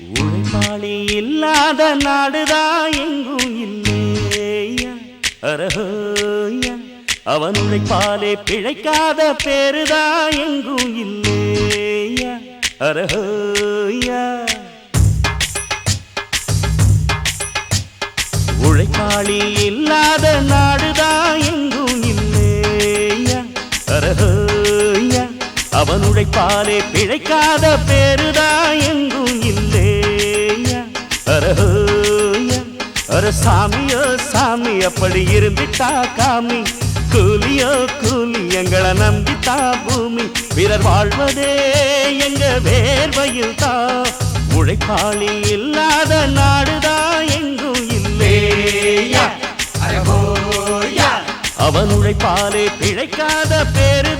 உழைப்பாளி இல்லாத நாடுதான் எங்கும் இல்லையா அரஹோயா அவன் உழைப்பாலே பிழைக்காத பேருதான் எங்கும் இல்லையா அரஹோயா உழைப்பாளி இல்லாத நாடுதான் எங்கும் இல்லையா அரஹோயா அவன் உழைப்பாலே பிழைக்காத பேருதான் எங்கும் இல்லையா அரஹோயா அர சாமியோ சாமி அப்படி இருந்துட்டா காமி கூலியோ கூலி எங்களை நம்பித்தா பூமி பிறர் வாழ்வதே எங்க வேர்வையில் தான் உழைப்பாளி இல்லாத நாடுதான் எங்கும் இல்லையா அரஹோயா அவன் உழைப்பாலே பிழைக்காத பேரு